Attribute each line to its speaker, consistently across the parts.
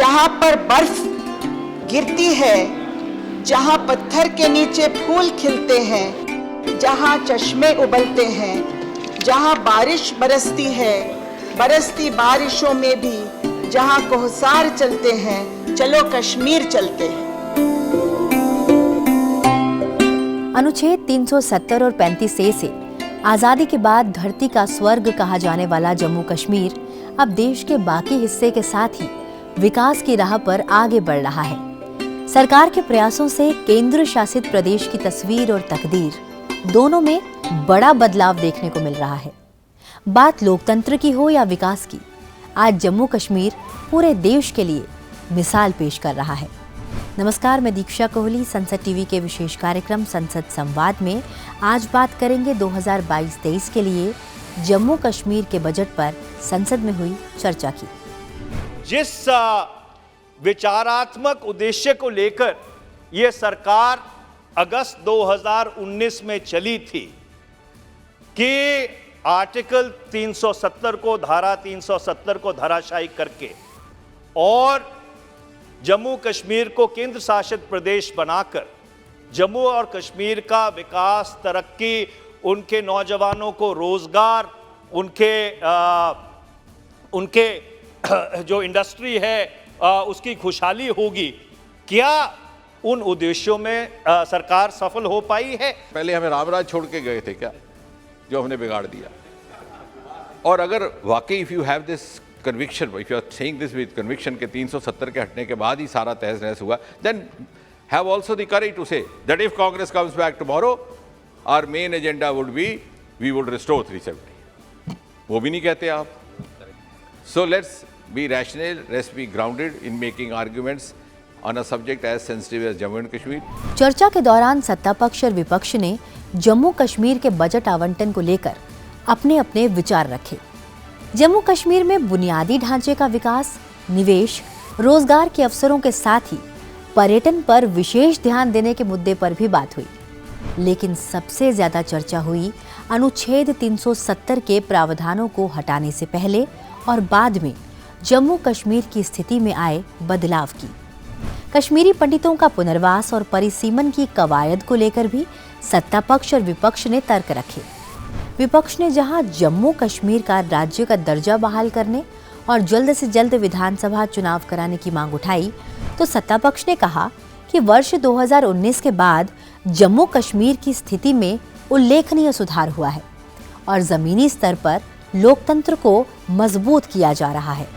Speaker 1: जहां पर बर्फ गिरती है, जहां पत्थर के नीचे फूल खिलते हैं, जहां चश्मे उबलते हैं, जहां बारिश बरसती है, बरसती बारिशों में भी जहां कोहसार चलते हैं, चलो कश्मीर चलते हैं।
Speaker 2: अनुच्छेद 370 और 35A से आजादी के बाद धरती का स्वर्ग कहा जाने वाला जम्मू कश्मीर अब देश के बाकी हिस्से के साथ ही विकास की राह पर आगे बढ़ रहा है। सरकार के प्रयासों से केंद्र शासित प्रदेश की तस्वीर और तकदीर दोनों में बड़ा बदलाव देखने को मिल रहा है। बात लोकतंत्र की हो या विकास की, आज जम्मू कश्मीर पूरे देश के लिए मिसाल पेश कर रहा है। नमस्कार, मैं दीक्षा कोहली। संसद टीवी के विशेष कार्यक्रम संसद संवाद में आज बात करेंगे 2022-23 के लिए जम्मू कश्मीर के बजट पर संसद में हुई चर्चा की।
Speaker 3: जिस विचारात्मक उद्देश्य को लेकर ये सरकार अगस्त 2019 में चली थी कि आर्टिकल 370 को, धारा 370 को धराशायी करके और जम्मू कश्मीर को केंद्र शासित प्रदेश बनाकर जम्मू और कश्मीर का विकास, तरक्की, उनके नौजवानों को रोजगार, उनके जो इंडस्ट्री है उसकी खुशहाली होगी, क्या उन उद्देश्यों में सरकार सफल हो पाई है?
Speaker 4: पहले हमें रामराज छोड़ के गए थे क्या, जो हमने बिगाड़ दिया? और अगर वाकई if you have this conviction, if you are saying this with conviction के 370 के हटने के बाद ही सारा तहस नहस हुआ, then have also the courage to say that if Congress comes back tomorrow our main agenda would be we would restore 370। वो भी नहीं कहते आप। So let's be rational, let's be grounded in making arguments on a subject as sensitive as Jammu and Kashmir.
Speaker 2: चर्चा के दौरान सत्ता पक्ष और विपक्ष ने जम्मू कश्मीर के बजट आवंटन को लेकर अपने अपने विचार रखे। जम्मू कश्मीर में बुनियादी ढांचे का विकास, निवेश, रोजगार के अवसरों के साथ ही पर्यटन पर विशेष ध्यान देने के मुद्दे पर भी बात हुई। लेकिन सबसे ज्यादा चर्चा हुई अनुच्छेद 370 के प्रावधानों को हटाने से पहले और बाद में जम्मू कश्मीर की स्थिति में आए बदलाव की। कश्मीरी पंडितों का पुनर्वास और परिसीमन की कवायद को लेकर भी सत्ता पक्ष और विपक्ष ने तर्क रखे। विपक्ष ने जहां जम्मू कश्मीर का राज्य का दर्जा बहाल करने और जल्द से जल्द विधानसभा चुनाव कराने की मांग उठाई, तो सत्ता पक्ष ने कहा कि वर्ष 2019 के बाद जम्मू कश्मीर की स्थिति में उल्लेखनीय सुधार हुआ है और जमीनी स्तर पर लोकतंत्र को मजबूत किया जा रहा है।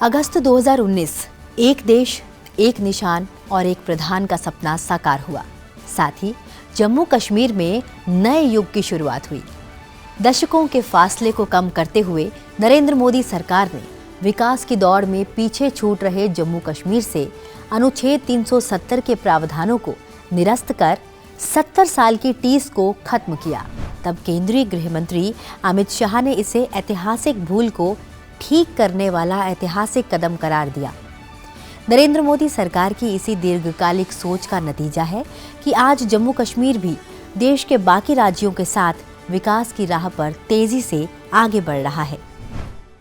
Speaker 2: अगस्त 2019 एक देश, एक निशान और एक प्रधान का सपना साकार हुआ। साथ ही जम्मू कश्मीर में नए युग की शुरुआत हुई। दशकों के फासले को कम करते हुए नरेंद्र मोदी सरकार ने विकास की दौड़ में पीछे छूट रहे जम्मू कश्मीर से अनुच्छेद 370 के प्रावधानों को निरस्त कर 70 साल की टीस को खत्म किया। तब केंद्रीय गृह मंत्री अमित शाह ने इसे ऐतिहासिक भूल को ठीक करने वाला ऐतिहासिक कदम करार दिया। नरेंद्र मोदी सरकार की इसी दीर्घकालिक सोच का नतीजा है कि आज जम्मू कश्मीर भी देश के बाकी राज्यों के साथ विकास की राह पर तेजी से आगे बढ़ रहा है।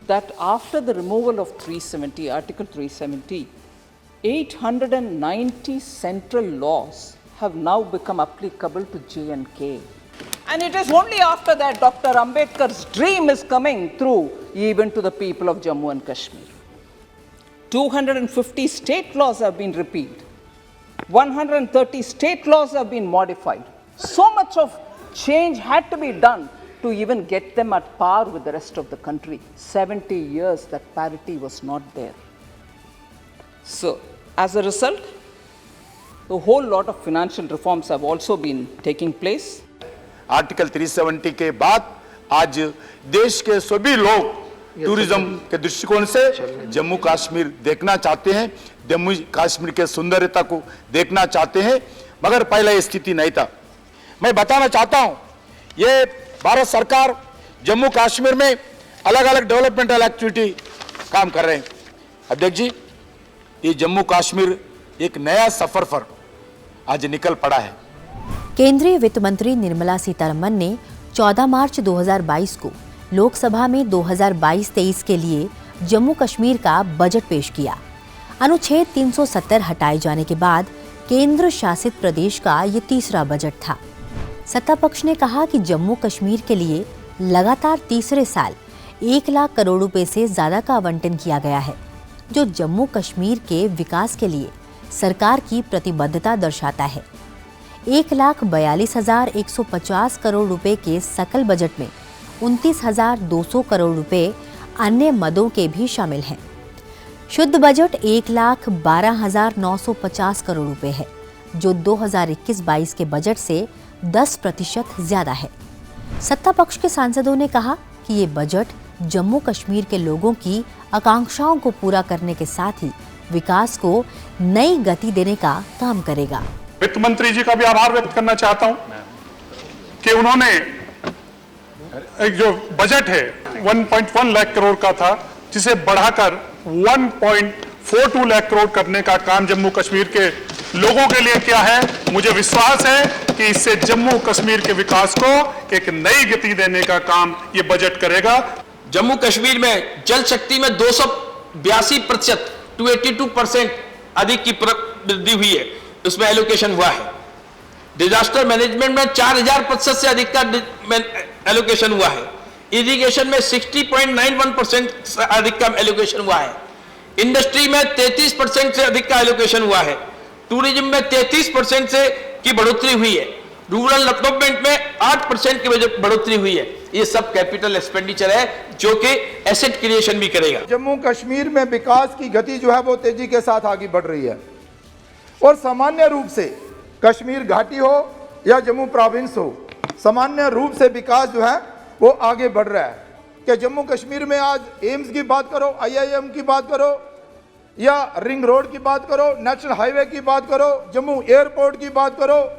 Speaker 5: That after the removal of 370, Article 370, 890 central laws have now become applicable to J&K. And it is only after that Dr. Ambedkar's dream is coming through even to the people of Jammu and Kashmir. 250 state laws have been repealed. 130 state laws have been modified. So much of change had to be done to even get them at par with the rest of the country. 70 years that parity was not there. So, as a result, a whole lot of financial reforms have also been taking place.
Speaker 6: Article 370 के बाद आज देश के सभी लोग tourism के दृष्टिकोण से जम्मू कश्मीर देखना चाहते हैं, जम्मू कश्मीर के सुंदरता को देखना चाहते हैं, मगर पहले ये स्थिति नहीं था। मैं बताना चाहता हूं, ये भारत सरकार जम्मू कश्मीर में अलग अलग डेवलपमेंटल एक्टिविटी काम कर रहे हैं। अध्यक्ष जी, ये जम्मू कश्मीर एक नया सफर पर आज निकल पड़ा है।
Speaker 2: केंद्रीय वित्त मंत्री निर्मला सीतारमण ने 14 मार्च 2022 को लोकसभा में 2022-23 के लिए जम्मू कश्मीर का बजट पेश किया। अनुच्छेद 370 हटाए जाने के बाद केंद्र शासित प्रदेश का ये तीसरा बजट था। सत्ता पक्ष ने कहा कि जम्मू कश्मीर के लिए लगातार तीसरे साल 1 लाख करोड़ रुपए से ज्यादा का आवंटन किया गया है, जो जम्मू कश्मीर के विकास के लिए सरकार की प्रतिबद्धता दर्शाता है। 1,42,150 करोड़ रुपए के सकल बजट में 29,200 करोड़ रुपए अन्य मदों के भी शामिल हैं। शुद्ध बजट 1,12,950 करोड़ रुपए है, जो 2021-22 के बजट से 10% ज्यादा है। सत्ता पक्ष के सांसदों ने कहा कि ये बजट जम्मू कश्मीर के लोगों की आकांक्षाओं को पूरा करने के साथ ही विकास को नई गति देने का काम करेगा।
Speaker 7: वित्त मंत्री जी का भी आभार व्यक्त करना चाहता हूं कि उन्होंने एक जो बजट है 1.1 लाख करोड़ का था, जिसे बढ़ाकर 1.42 लाख करोड़ करने का काम जम्मू कश्मीर के लोगों के लिए किया है। मुझे विश्वास है कि इससे जम्मू कश्मीर के विकास को एक नई गति देने का काम ये बजट करेगा।
Speaker 8: जम्मू कश्मीर में जल शक्ति में 282% to 82% अधिक की वृद्धि हुई है, उसमें एलोकेशन हुआ है। डिजास्टर मैनेजमेंट में 4000% से अधिक का एलोकेशन हुआ है। इरिगेशन में 60.91% से अधिक का एलोकेशन हुआ है। इंडस्ट्री में 33% से अधिक का एलोकेशन हुआ है। टूरिज्म में 33% से की बढ़ोतरी हुई है। रूरल डेवलपमेंट में 8% की बढ़ोतरी हुई है। ये सब कैपिटल एक्सपेंडिचर है जो कि एसेट क्रिएशन भी करेगा।
Speaker 9: जम्मू कश्मीर में विकास की गति जो है वो तेजी के साथ आगे बढ़ रही है और सामान्य रूप से कश्मीर घाटी हो या जम्मू प्रोविंस हो, सामान्य रूप से विकास जो है वो आगे बढ़ रहा है। कि जम्मू कश्मीर में आज एम्स की बात करो, IIM की बात करो या रिंग रोड की बात करो, नेशनल हाईवे की बात करो, जम्मू एयरपोर्ट की बात करो,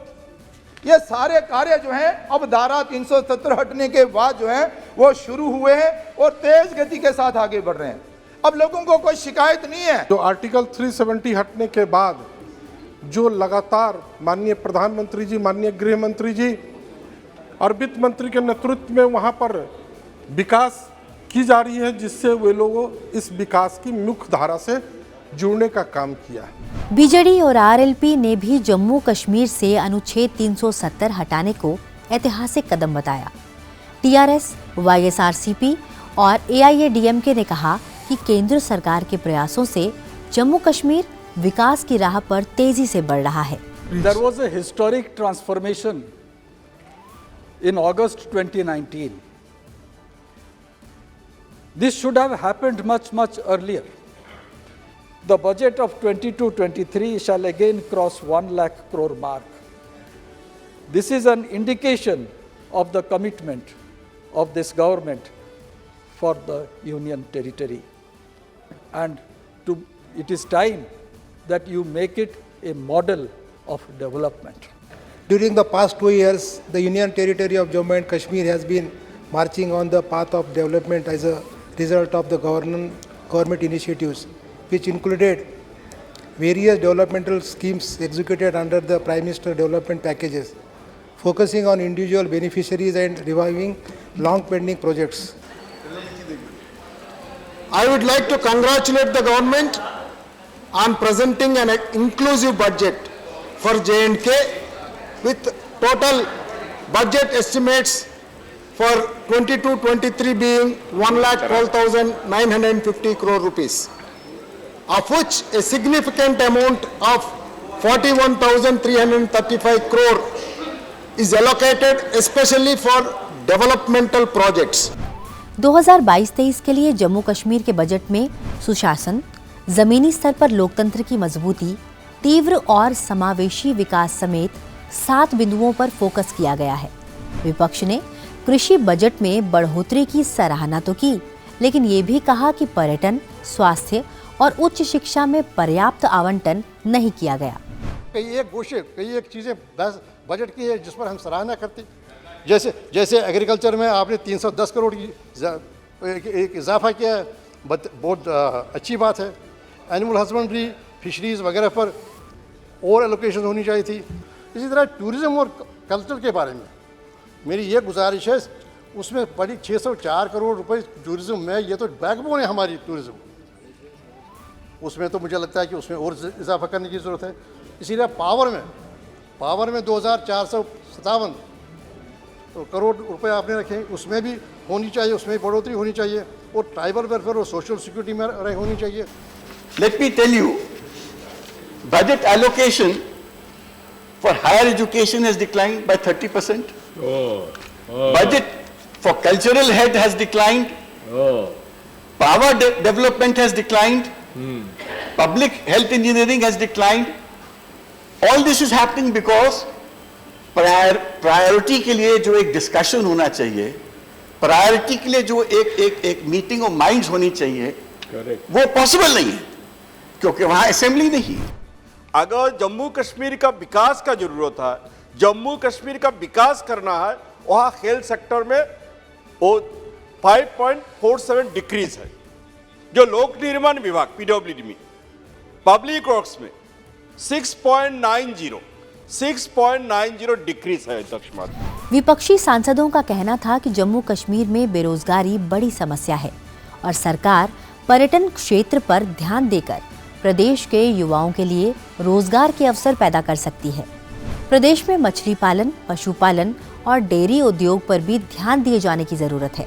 Speaker 9: ये सारे कार्य जो हैं अब धारा 370 हटने के बाद जो है वो शुरू हुए हैं और तेज गति के साथ आगे बढ़ रहे हैं। अब लोगों को कोई शिकायत नहीं है।
Speaker 10: जो आर्टिकल 370 हटने के बाद जो लगातार माननीय प्रधानमंत्री जी, माननीय गृह मंत्री जी और वित्त मंत्री के नेतृत्व में वहाँ पर विकास की जा रही है, जिससे वे लोगों इस विकास की मुख्य धारा से जुड़ने का काम किया है।
Speaker 2: बीजेडी और आरएलपी ने भी जम्मू कश्मीर से अनुच्छेद 370 हटाने को ऐतिहासिक कदम बताया। टीआरएस, वाईएसआरसीपी और एआईएडीएमके ने कहा कि केंद्र सरकार के प्रयासों से जम्मू कश्मीर विकास की राह पर तेजी से बढ़ रहा है।
Speaker 11: There was a historic transformation in August 2019. This should have happened much earlier. The budget of 22-23 shall again cross 1 lakh crore mark. This is an indication of the commitment of this government for the Union territory. And it is time that you make it a model of development.
Speaker 12: During the past 2 years, the Union Territory of Jammu and Kashmir has been marching on the path of development as a result of the government initiatives, which included various developmental schemes executed under the Prime Minister development packages, focusing on individual beneficiaries and reviving long-pending projects.
Speaker 13: I would like to congratulate the government on presenting an inclusive budget for J&K with total budget estimates for 22-23 being 1,12,950 crore rupees, of which a significant amount of 41,335 crore is allocated especially for developmental projects.
Speaker 2: 2022-23 के लिए जम्मू कश्मीर के budget में सुशासन, जमीनी स्तर पर लोकतंत्र की मजबूती, तीव्र और समावेशी विकास समेत 7 बिंदुओं पर फोकस किया गया है। विपक्ष ने कृषि बजट में बढ़ोतरी की सराहना तो की, लेकिन ये भी कहा कि पर्यटन, स्वास्थ्य और उच्च शिक्षा में पर्याप्त आवंटन नहीं किया गया।
Speaker 10: कई एक चीजें बजट की है जिस पर हम सराहना करते, जैसे एग्रीकल्चर में आपने 310 करोड़ की एक इजाफा किया है, बहुत अच्छी बात है। एनिमल हस्बेंड्री, फिशरीज वगैरह पर और एलोकेशन होनी चाहिए थी। इसी तरह टूरिज्म और कल्चर के बारे में
Speaker 12: मेरी ये गुजारिश है, उसमें बड़ी 604 करोड़ रुपए टूरिज्म में, ये तो बैकबोन है हमारी टूरिज्म, उसमें तो मुझे लगता है कि उसमें और इजाफा करने की ज़रूरत है। इसीलिए पावर में 2457 करोड़ रुपए आपने रखे, उसमें भी होनी चाहिए, उसमें भी बढ़ोतरी होनी चाहिए, और ट्राइबल वेलफेयर और सोशल सिक्योरिटी में होनी चाहिए।
Speaker 14: Let me tell you, budget allocation for higher education has declined by 30%. Budget for cultural head has declined. Power development has declined. Public health engineering has declined. All this is happening because priority के लिए जो एक discussion होना चाहिए, priority के लिए जो एक मीटिंग ऑफ माइंड्स होनी चाहिए, वो पॉसिबल नहीं है क्योंकि वहां असेंबली नहीं है।
Speaker 3: अगर जम्मू कश्मीर का विकास का जरूरत है, जम्मू कश्मीर का विकास करना है, वहां हेल्थ सेक्टर में वो 5.47 डिक्रीज है। जो लोक निर्माण विभाग पीडब्ल्यूडी में, पब्लिक वर्क्स में 6.90 डिक्रीज है अध्यक्ष महोदय।
Speaker 2: विपक्षी सांसदों का कहना था कि जम्मू कश्मीर में बेरोजगारी बड़ी समस्या है और सरकार पर्यटन क्षेत्र पर ध्यान देकर प्रदेश के युवाओं के लिए रोजगार के अवसर पैदा कर सकती है। प्रदेश में मछली पालन, पशुपालन और डेयरी उद्योग पर भी ध्यान दिए जाने की जरूरत है।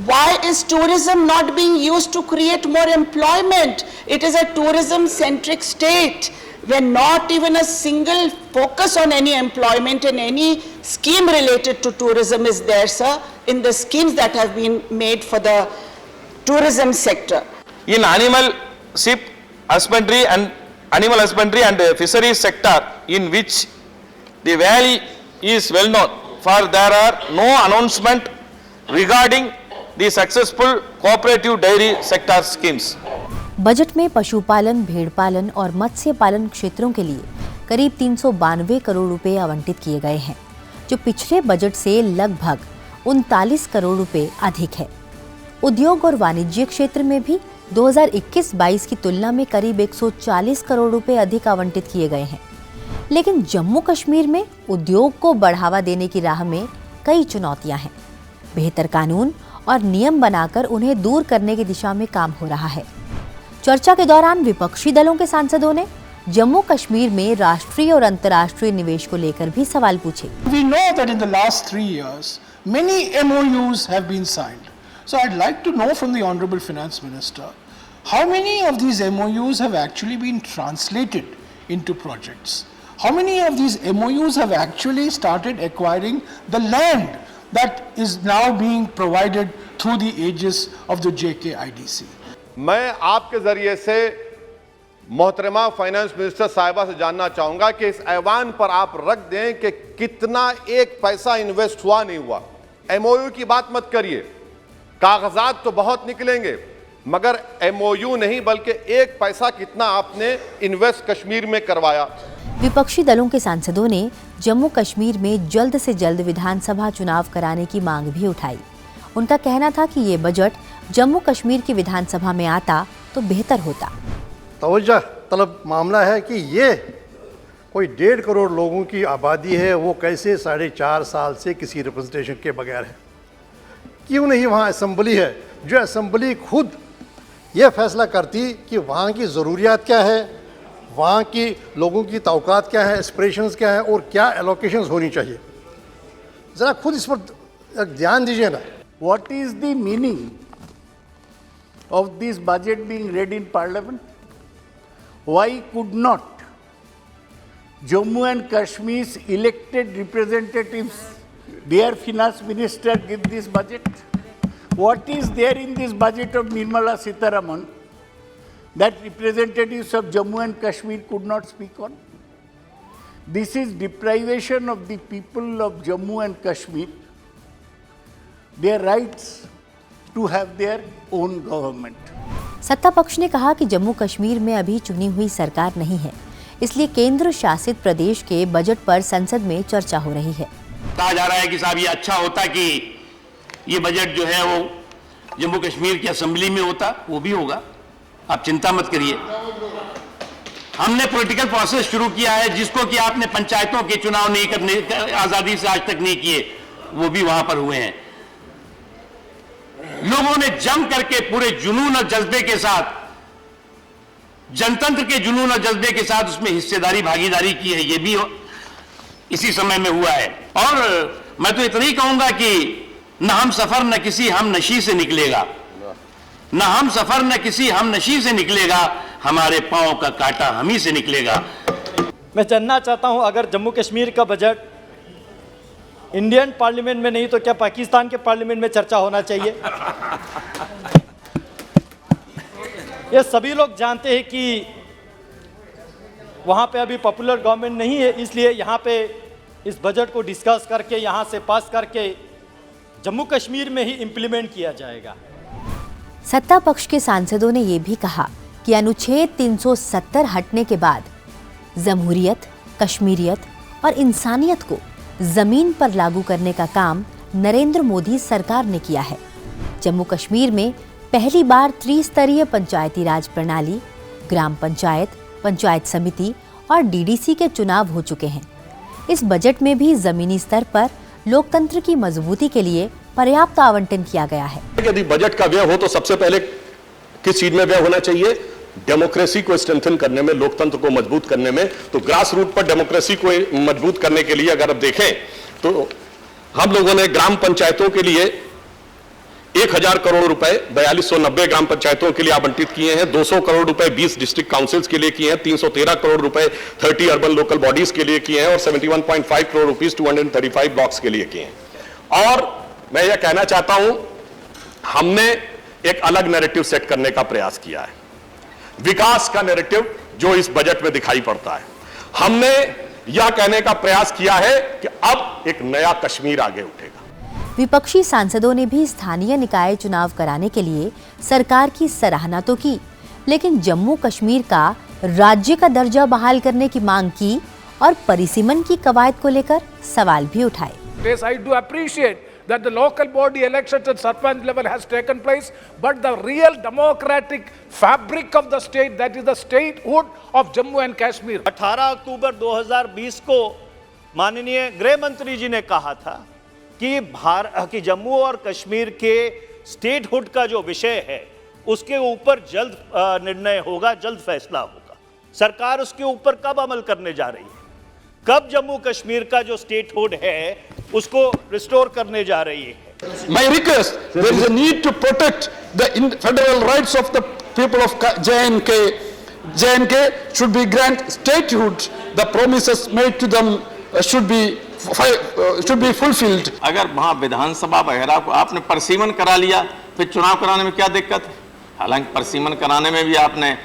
Speaker 1: Why is tourism not being used to create more employment? It is a tourism-centric state where not even a single focus on any employment and any scheme related to tourism is there, sir, in the schemes that have been made for the tourism sector.
Speaker 8: In animal husbandry and fisheries sector, in which the valley is well known, for there are no announcement regarding the successful cooperative dairy sector schemes.
Speaker 2: Budget में पशुपालन, भेड़ पालन और मत्स्य पालन क्षेत्रों के लिए करीब 392 करोड़ रुपए आवंटित किए गए हैं, जो पिछले बजट से लगभग 39 करोड़ रुपए अधिक है। उद्योग और वाणिज्य क्षेत्र में भी 2021-22 की तुलना में करीब 140 करोड़ रुपए अधिक आवंटित किए गए हैं। लेकिन जम्मू कश्मीर में उद्योग को बढ़ावा देने की राह में कई चुनौतियां हैं। बेहतर कानून और नियम बनाकर उन्हें दूर करने की दिशा में काम हो रहा है। चर्चा के दौरान विपक्षी दलों के सांसदों ने जम्मू कश्मीर में राष्ट्रीय और अंतर्राष्ट्रीय निवेश को लेकर भी सवाल पूछे।
Speaker 15: We know that in the last 3 years, many MOUs have been signed. So I'd like to know from the Honorable Finance Minister, how many of these MOUs have actually been translated into projects? How many of these MOUs have actually started acquiring the land that is now being provided through the aegis of the JKIDC?
Speaker 16: मैं आपके जरिए से मोहतरमा finance minister साहिबा से जानना चाहूंगा कि इस ऐवान पर आप रख दें कि कितना एक पैसा इन्वेस्ट हुआ नहीं हुआ। एमओयू की बात मत करिए, कागजात तो बहुत निकलेंगे, मगर एमओयू नहीं बल्कि एक पैसा कितना आपने इन्वेस्ट कश्मीर में करवाया।
Speaker 2: विपक्षी दलों के सांसदों ने जम्मू कश्मीर में जल्द से जल्द विधानसभा चुनाव कराने की मांग भी उठाई। उनका कहना था कि ये बजट जम्मू कश्मीर की विधानसभा में आता तो बेहतर होता।
Speaker 12: तवज्जो तलब मामला है कि ये कोई 1.5 करोड़ लोगों की आबादी है, वो कैसे 4.5 साल से किसी रिप्रेजेंटेशन के बगैर है। क्यों नहीं वहाँ असेंबली है, जो असेंबली खुद ये फैसला करती कि वहाँ की ज़रूरियात क्या है, वहाँ की लोगों की तवक़ात क्या है, एस्पिरेशंस क्या है और क्या एलोकेशंस होनी चाहिए। ज़रा खुद इस पर ध्यान दीजिए ना।
Speaker 17: What is the meaning of this budget being read in Parliament? Why could not Jammu and Kashmir's elected representatives, their finance minister, give this budget? What is there in this budget of Nirmala Sitharaman that representatives of Jammu and Kashmir could not speak on? This is deprivation of the people of Jammu and Kashmir, their rights to have their own government.
Speaker 2: सत्ता पक्ष ने कहा कि जम्मू कश्मीर में अभी चुनी हुई सरकार नहीं है, इसलिए केंद्र शासित प्रदेश के बजट पर संसद में चर्चा हो रही है।
Speaker 8: कहा जा रहा है कि साहब ये अच्छा होता कि ये बजट जो है वो जम्मू कश्मीर की असेंबली में होता, वो भी होगा, आप चिंता मत करिए। हमने पॉलिटिकल प्रोसेस शुरू किया है, जिसको कि आपने पंचायतों के चुनाव नहीं करने, आज़ादी से आज तक नहीं किए। वो भी वहां पर हुए हैं। लोगों ने जम करके पूरे जुनून और जज्बे के साथ, जनतंत्र के जुनून और जज्बे के साथ उसमें हिस्सेदारी भागीदारी की है। ये भी इसी समय में हुआ है। और मैं तो इतना ही कहूंगा कि न हम सफर न किसी हम नशी से निकलेगा, न हम सफर न किसी हम नशी से निकलेगा, हमारे पांव का कांटा हम ही से निकलेगा।
Speaker 18: मैं जानना चाहता हूं, अगर जम्मू कश्मीर का बजट इंडियन पार्लियामेंट में नहीं तो क्या पाकिस्तान के पार्लियामेंट में चर्चा होना चाहिए? ये सभी लोग जानते हैं कि वहाँ पे अभी पॉपुलर गवर्नमेंट नहीं है, इसलिए यहाँ पे इस बजट को डिस्कस करके यहाँ से पास करके जम्मू कश्मीर में ही इम्प्लीमेंट किया जाएगा।
Speaker 2: सत्ता पक्ष के सांसदों ने यह भी कहा कि अनुच्छेद 370 हटने के बाद जमहूरियत, कश्मीरियत और इंसानियत को जमीन पर लागू करने का काम नरेंद्र मोदी सरकार ने किया है। जम्मू कश्मीर में पहली बार त्रिस्तरीय पंचायती राज प्रणाली, ग्राम पंचायत, पंचायत समिति और डीडीसी के चुनाव हो चुके हैं। इस बजट में भी जमीनी स्तर पर लोकतंत्र की मजबूती के लिए पर्याप्त आवंटन किया गया है।
Speaker 19: यदि बजट का व्यय हो तो सबसे पहले किस चीज में व्यय होना चाहिए? डेमोक्रेसी को स्ट्रेंथन करने में, लोकतंत्र को मजबूत करने में। तो ग्रास रूट पर डेमोक्रेसी को मजबूत करने के लिए अगर आप देखें तो हम लोगों ने ग्राम पंचायतों के लिए 1000 करोड़ रुपए 4290 ग्राम पंचायतों के लिए आवंटित किए हैं। 200 करोड़ रुपए 20 डिस्ट्रिक्ट काउंसिल्स के लिए किए हैं। 313 करोड़ रुपए 30 अर्बन लोकल बॉडीज के लिए किए हैं और 71.5 करोड़ रुपीस 235 ब्लॉक्स के लिए किए हैं। और मैं यह कहना चाहता हूं, हमने एक अलग नैरेटिव सेट करने का प्रयास किया है, विकास का नैरेटिव जो इस बजट में दिखाई पड़ता है। हमने यह कहने का प्रयास किया है कि अब एक नया कश्मीर आगे उठेगा।
Speaker 2: विपक्षी सांसदों ने भी स्थानीय निकाय चुनाव कराने के लिए सरकार की सराहना तो की, लेकिन जम्मू कश्मीर का राज्य का दर्जा बहाल करने की मांग की और परिसीमन की कवायद को लेकर सवाल भी उठाए।
Speaker 20: Yes, I do appreciate that the local body elections at sarpanch level has taken place, but the real democratic fabric of the state, that is the statehood of Jammu and Kashmir.
Speaker 3: 18 अक्टूबर 2020 को माननीय गृह मंत्री जी ने कहा था कि जम्मू और कश्मीर के स्टेटहुड का जो विषय है उसके ऊपर जल्द निर्णय होगा, जल्द फैसला होगा। सरकार उसके ऊपर कब अमल करने जा रही है? कब जम्मू कश्मीर का जो स्टेटहुड है उसको रिस्टोर करने जा रही है?
Speaker 13: My request, there is a need to protect the federal rights of the people of JNK. JNK should be granted statehood. The promises made to them should be fulfilled.
Speaker 8: अगर वहाँ विधानसभा वगैरह को आपने परिसीमन करा लिया, फिर चुनाव कराने में क्या दिक्कत है? हालांकि परिसीमन कराने में भी आपने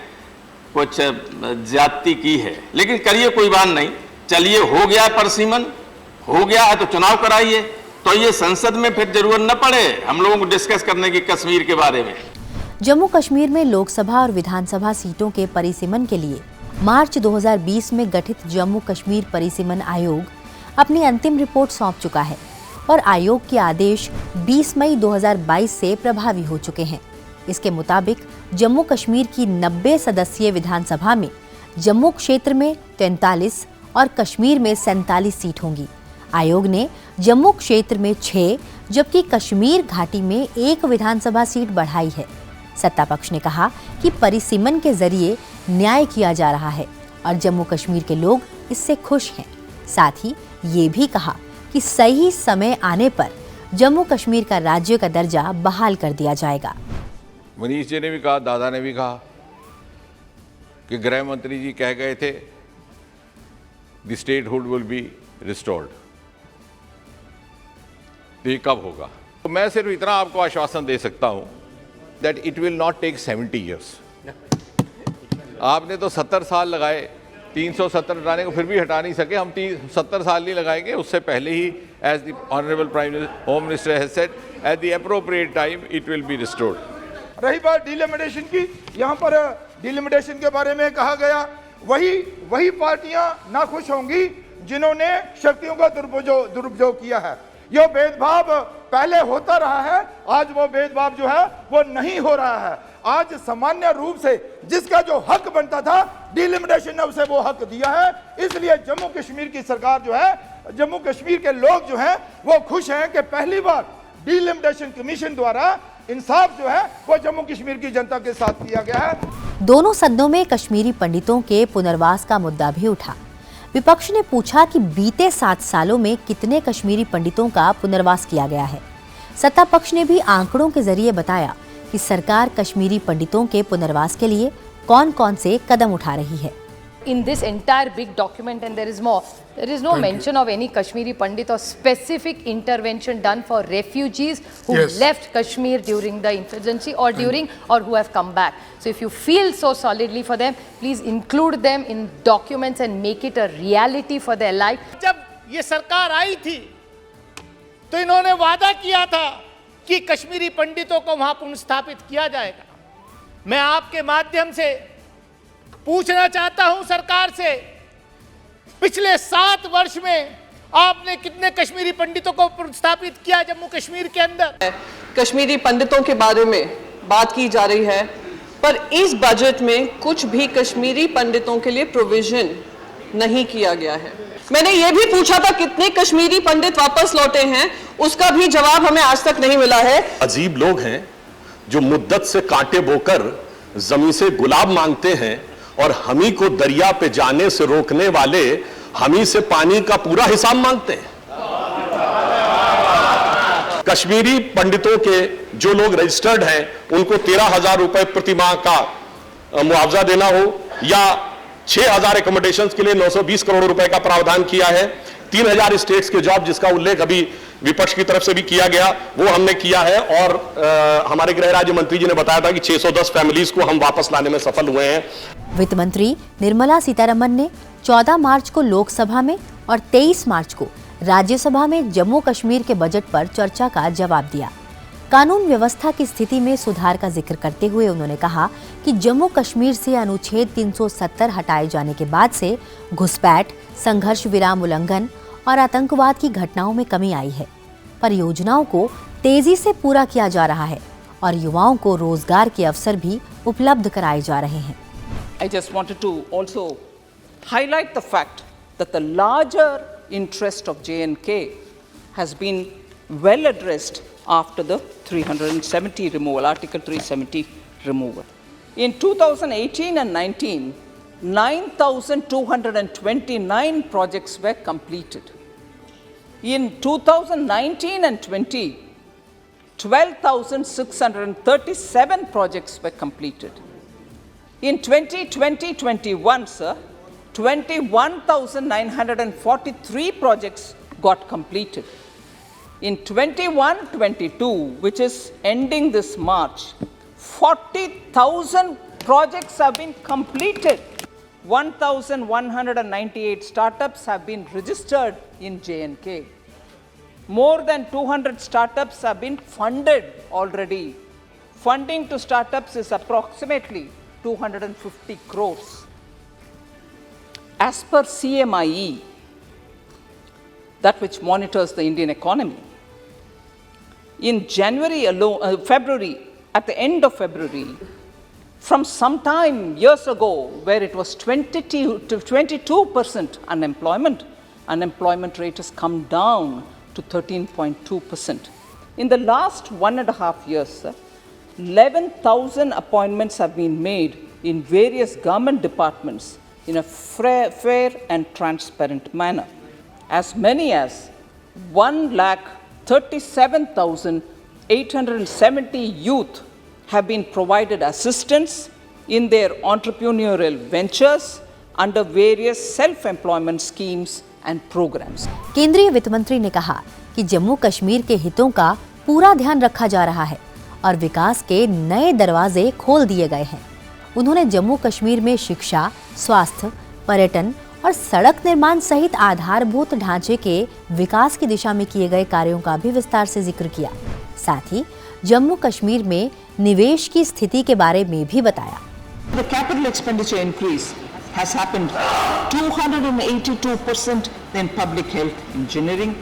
Speaker 8: कुछ ज्यादती की है, लेकिन करिए, कोई बात नहीं। चलिए, हो गया परिसीमन, हो गया है तो चुनाव कराइए, तो ये संसद में फिर जरूरत न पड़े हम लोगों को डिस्कस करने की कश्मीर के बारे में।
Speaker 2: जम्मू कश्मीर में लोकसभा और विधानसभा सीटों के परिसीमन के लिए मार्च 2020 में गठित जम्मू कश्मीर परिसीमन आयोग अपनी अंतिम रिपोर्ट सौंप चुका है और आयोग के आदेश 20 मई 2022 से प्रभावी हो चुके हैं। इसके मुताबिक जम्मू कश्मीर की 90 सदस्यीय विधानसभा में जम्मू क्षेत्र में 43 और कश्मीर में 47 सीट होंगी। आयोग ने जम्मू क्षेत्र में 6 जबकि कश्मीर घाटी में 1 विधानसभा सीट बढ़ाई है। सत्ता पक्ष ने कहा कि परिसीमन के जरिए न्याय किया जा रहा है और जम्मू कश्मीर के लोग इससे खुश हैं। साथ ही ये भी कहा कि सही समय आने पर जम्मू कश्मीर का राज्य का दर्जा बहाल कर दिया जाएगा।
Speaker 4: मनीष जी ने भी कहा, दादा ने भी कहा कि गृह मंत्री जी कह गए थे the statehood will be restored. तो ये कब होगा? तो मैं सिर्फ इतना आपको आश्वासन दे सकता हूं that it will not take 70 years. आपने तो 70 साल लगाए 370 हटाने को, फिर भी हटा नहीं सके। हम 70 साल नहीं लगाएंगे, उससे पहले ही as the honourable prime home minister has said at the appropriate time it will be restored.
Speaker 9: रही बात डिलिमिटेशन की, यहाँ पर डिलिमिटेशन के बारे में कहा गया, वही पार्टियां नाखुश होंगी जिन्होंने शक्तियों का दुरुपयोग किया है। ये भेदभाव पहले होता रहा है, आज वो भेदभाव जो है वो नहीं हो रहा है। आज सामान्य रूप से जिसका जो हक बनता था डिलिमिटेशन ने उसे वो हक दिया है। इसलिए जम्मू कश्मीर की सरकार जो है, जम्मू कश्मीर के लोग जो हैं वो खुश हैं कि पहली बार डिलिमिटेशन कमीशन द्वारा इंसाफ जो है वो जम्मू कश्मीर की जनता के साथ किया गया है।
Speaker 2: दोनों सदनों में कश्मीरी पंडितों के पुनर्वास का मुद्दा भी उठा। विपक्ष ने पूछा कि बीते 7 सालों में कितने कश्मीरी पंडितों का पुनर्वास किया गया है। सत्ता पक्ष ने भी आंकड़ों के जरिए बताया कि सरकार कश्मीरी पंडितों के पुनर्वास के लिए कौन-कौन से कदम उठा रही है।
Speaker 21: In this entire big document, and there is more, there is no mention of any Kashmiri Pandit or specific intervention done for refugees who left Kashmir during the insurgency or during or who have come back. So if you feel so solidly for them, please include them in documents and make it a reality for their life.
Speaker 22: जब ये सरकार आई थी तो इन्होंने वादा किया था कि कश्मीरी पंडितों को वहां पुनर्स्थापित किया जाएगा। मैं आपके माध्यम से पूछना चाहता हूं सरकार से, पिछले 7 वर्ष में आपने कितने कश्मीरी पंडितों को पुनर्स्थापित किया जम्मू कश्मीर के अंदर?
Speaker 23: कश्मीरी पंडितों के बारे में बात की जा रही है, पर इस बजट में कुछ भी कश्मीरी पंडितों के लिए प्रोविजन नहीं किया गया है। मैंने ये भी पूछा था कितने कश्मीरी पंडित वापस लौटे हैं, उसका भी जवाब हमें आज तक नहीं मिला है।
Speaker 19: अजीब लोग हैं जो मुद्दत से कांटे बोकर जमीन से गुलाब मांगते हैं और हमी को दरिया पे जाने से रोकने वाले हमी से पानी का पूरा हिसाब मांगते हैं। कश्मीरी पंडितों के जो लोग रजिस्टर्ड हैं उनको 13,000 रुपए प्रति माह का मुआवजा देना हो, या 6,000 एकोमोडेशंस के लिए 920 करोड़ रुपए का प्रावधान किया है। 3,000 स्टेट्स के जॉब जिसका उल्लेख अभी विपक्ष की तरफ से भी किया गया, वो हमने किया है। और हमारे गृह राज्य मंत्री जी ने बताया था कि 610 फैमिलीज को हम वापस लाने में सफल हुए हैं।
Speaker 2: वित्त मंत्री निर्मला सीतारमण ने 14 मार्च को लोकसभा में और 23 मार्च को राज्यसभा में जम्मू कश्मीर के बजट पर चर्चा का जवाब दिया। कानून व्यवस्था की स्थिति में सुधार का जिक्र करते हुए उन्होंने कहा कि जम्मू कश्मीर से अनुच्छेद 370 हटाए जाने के बाद से घुसपैठ, संघर्ष विराम उल्लंघन और आतंकवाद की घटनाओं में कमी आई है। परियोजनाओं को तेजी से पूरा किया जा रहा है और युवाओं को रोजगार के अवसर भी उपलब्ध कराए जा रहे हैं।
Speaker 5: I just wanted to also highlight the fact that the larger interest of J&K has been well addressed after the 370 removal, Article 370 removal. In 2018 and 19, 9,229 projects were completed. In 2019 and 20, 12,637 projects were completed. In 2020-21, sir, 21,943 projects got completed. In 21-22, which is ending this March, 40,000 projects have been completed. 1,198 startups have been registered in J&K. More than 200 startups have been funded already. Funding to startups is approximately 250 crores. As per CMIE, that which monitors the Indian economy, in January alone, February, at the end of February, from some time years ago, where it was 22% unemployment, unemployment rate has come down to 13.2%. In the last 1.5 years, 11,000 appointments have been made in various government departments in a fair and transparent manner. As many as 1,37,870 youth have been provided assistance in their entrepreneurial ventures under various self-employment schemes and programs.
Speaker 2: केंद्रीय वित्त मंत्री ने कहा कि जम्मू कश्मीर के हितों का पूरा ध्यान रखा जा रहा है और विकास के नए दरवाजे खोल दिए गए हैं। उन्होंने जम्मू कश्मीर में शिक्षा, स्वास्थ्य, पर्यटन और सड़क निर्माण सहित आधारभूत ढांचे के विकास की दिशा में किए गए कार्यों का भी विस्तार से जिक्र किया। साथ ही जम्मू कश्मीर में निवेश की स्थिति के बारे में भी बताया।
Speaker 5: The capital expenditure increase has happened 282% in public health engineering,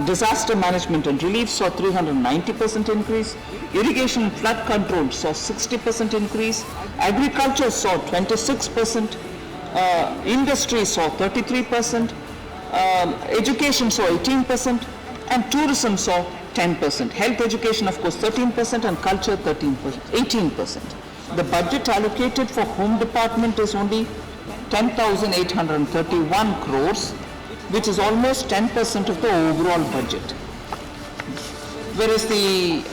Speaker 6: Disaster management and relief saw 390% increase. Irrigation and flood control saw 60% increase. Agriculture saw 26%. Industry saw 33%. Education saw 18%. And tourism saw 10%. Health education, of course, 13%, and culture 18%. The budget allocated for Home Department is only 10,831 crores, which is almost 10% of the overall budget. Whereas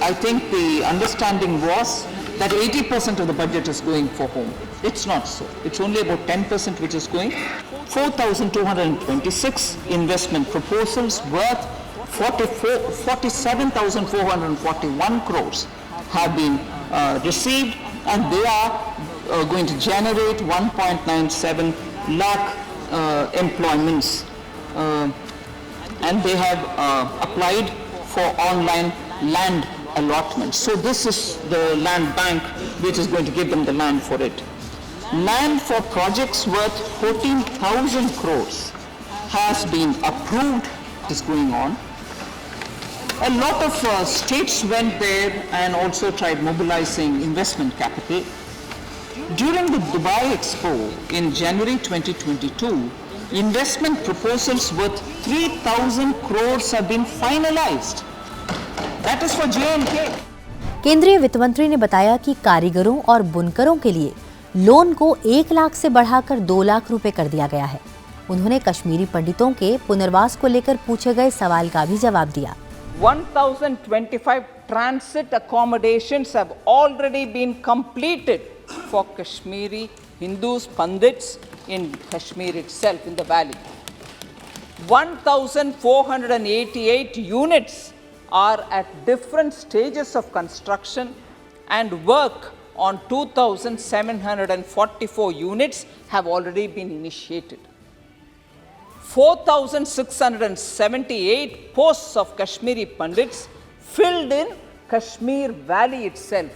Speaker 6: I think the understanding was that 80% of the budget is going for home. It's not so. It's only about 10% which is going. 4,226 investment proposals worth 47,441 crores have been received, and they are going to generate 1.97 lakh employments, and they have applied for online land allotment. So this is the land bank which is going to give them the land for it. Land for projects worth 14,000 crores has been approved. It is going on. A lot of states went there and also tried mobilizing investment capital. During the Dubai Expo in January 2022, investment proposals worth 3,000 crores have been finalized. That is for J&K.
Speaker 2: केंद्रीय वित्त मंत्री ने बताया कि कारीगरों और बुनकरों के लिए लोन को 1 लाख से बढ़ाकर 2 लाख रुपए कर दिया गया है। उन्होंने कश्मीरी पंडितों के पुनर्वास को लेकर पूछे गए सवाल का भी जवाब दिया।
Speaker 5: 1,025 transit accommodations have already been completed for Kashmiri Hindus, Pandits in Kashmir itself, in the valley. 1,488 units are at different stages of construction, and work on 2,744 units have already been initiated. 4,678 posts of Kashmiri Pandits filled in Kashmir Valley itself.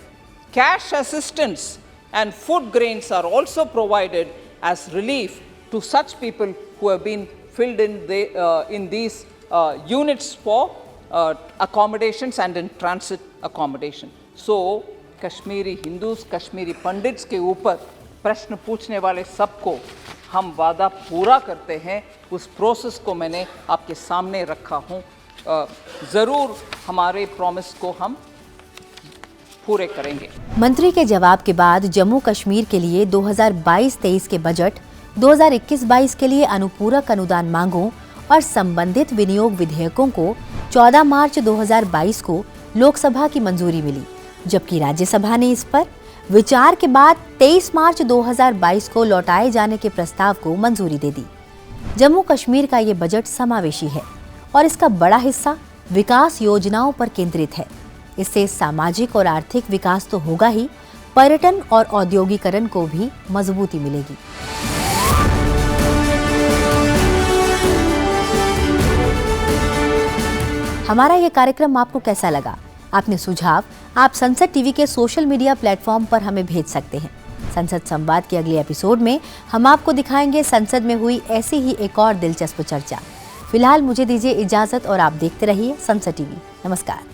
Speaker 5: Cash assistance and food grains are also provided as relief to such people who have been filled in these units for accommodations and in transit accommodation. So, Kashmiri Hindus, Kashmiri Pandits के ऊपर प्रश्न पूछने वाले सबको हम वादा पूरा करते हैं। उस प्रोसेस को मैंने आपके सामने रखा हूँ। ज़रूर हमारे प्रॉमिस को हम पूरे करेंगे।
Speaker 2: मंत्री के जवाब के बाद जम्मू कश्मीर के लिए 2022-23 के बजट, 2021-22 के लिए अनुपूरक अनुदान मांगों और संबंधित विनियोग विधेयकों को 14 मार्च 2022 को लोकसभा की मंजूरी मिली, जबकि राज्यसभा ने इस पर विचार के बाद 23 मार्च 2022 को लौटाए जाने के प्रस्ताव को मंजूरी दे दी। जम्मू कश्मीर का ये बजट समावेशी है और इसका बड़ा हिस्सा विकास योजनाओं पर केंद्रित है। इससे सामाजिक और आर्थिक विकास तो होगा ही, पर्यटन और औद्योगिकरण को भी मजबूती मिलेगी। हमारा ये कार्यक्रम आपको कैसा लगा? अपने सुझाव आप संसद टीवी के सोशल मीडिया प्लेटफॉर्म पर हमें भेज सकते हैं। संसद संवाद के अगले एपिसोड में हम आपको दिखाएंगे संसद में हुई ऐसी ही एक और दिलचस्प चर्चा। फिलहाल मुझे दीजिए इजाजत और आप देखते रहिए संसद टीवी। नमस्कार।